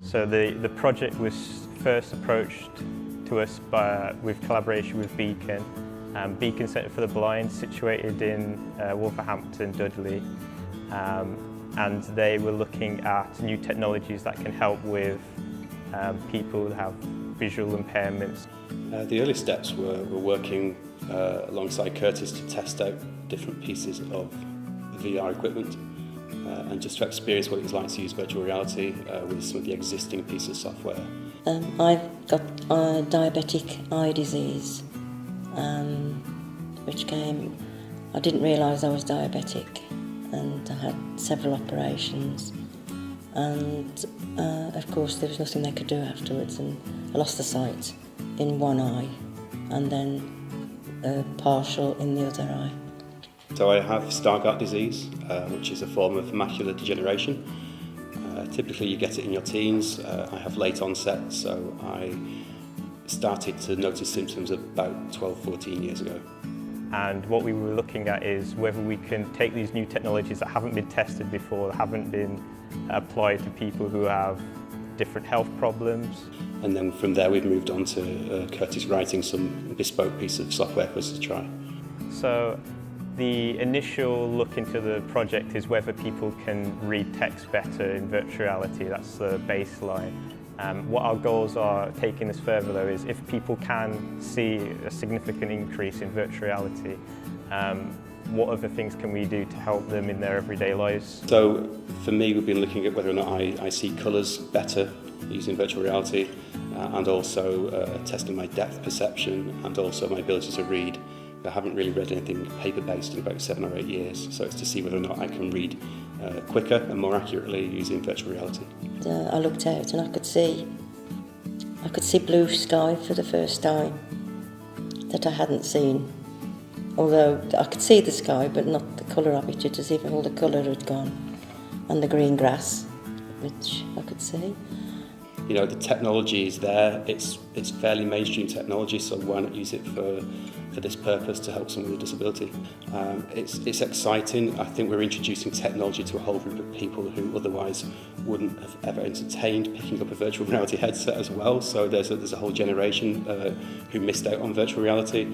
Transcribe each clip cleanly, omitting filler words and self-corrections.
So the project was first approached to us with collaboration with Beacon. Beacon Centre for the Blind, situated in Wolverhampton, Dudley. And they were looking at new technologies that can help with people who have visual impairments. The early steps were working alongside Curtis to test out different pieces of VR equipment and just to experience what it was like to use virtual reality with some of the existing pieces of software. I've got diabetic eye disease, which I didn't realise I was diabetic, and I had several operations, and of course there was nothing they could do afterwards, and I lost the sight in one eye and then partial in the other eye. So I have Stargardt disease, which is a form of macular degeneration. Typically you get it in your teens. I have late onset, so I started to notice symptoms about 12, 14 years ago. And what we were looking at is whether we can take these new technologies that haven't been tested before, that haven't been applied to people who have different health problems. And then from there we've moved on to Curtis writing some bespoke piece of software for us to try. So the initial look into the project is whether people can read text better in virtual reality. That's the baseline. What our goals are taking this further though is if people can see a significant increase in virtual reality, what other things can we do to help them in their everyday lives? So for me we've been looking at whether or not I see colours better using virtual reality and also testing my depth perception and also my ability to read. I haven't really read anything paper-based in about 7 or 8 years, so it's to see whether or not I can read quicker and more accurately using virtual reality. I looked out and I could see blue sky for the first time that I hadn't seen. Although I could see the sky, but not the colour of it. It was even all the colour had gone, and the green grass, which I could see. You know, the technology is there. It's fairly mainstream technology, so why not use it for this purpose to help someone with a disability? It's exciting. I think we're introducing technology to a whole group of people who otherwise wouldn't have ever entertained picking up a virtual reality headset as well. So there's a whole generation who missed out on virtual reality,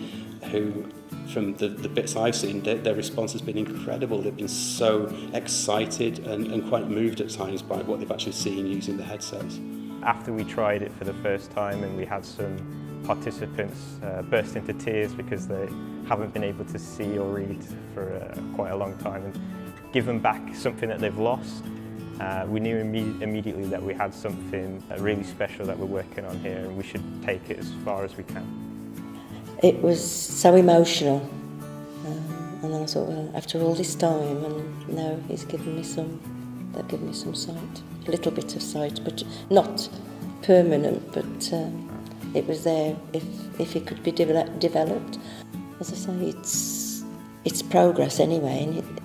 who, from the bits I've seen, their response has been incredible. They've been so excited and quite moved at times by what they've actually seen using the headsets. After we tried it for the first time and we had some participants burst into tears because they haven't been able to see or read for quite a long time, and give them back something that they've lost, we knew immediately that we had something really special that we're working on here, and we should take it as far as we can. It was so emotional, and then I thought, well, after all this time, and now he's given me they've given me some sight, a little bit of sight, but not permanent, but it was there if it could be developed. As I say, it's progress anyway, and